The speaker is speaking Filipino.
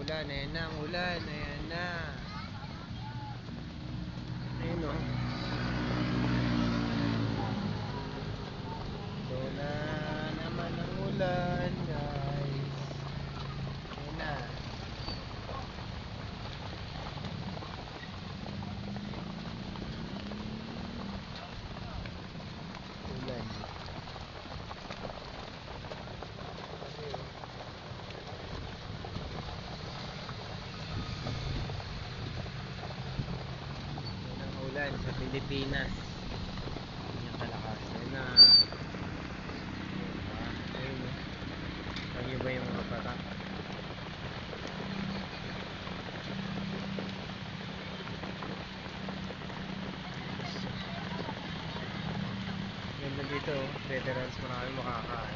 ulan. Ayan na ang ulan. Ayan na. Ayun o. Ito na naman ang ulan, guys. Ayan na. Ulan. Ulan sa Pilipinas. Yung kalakas. Ayun na. Ayun o. Ayun ba yung mga patak? Ganda dito. Veterans, marami makakain.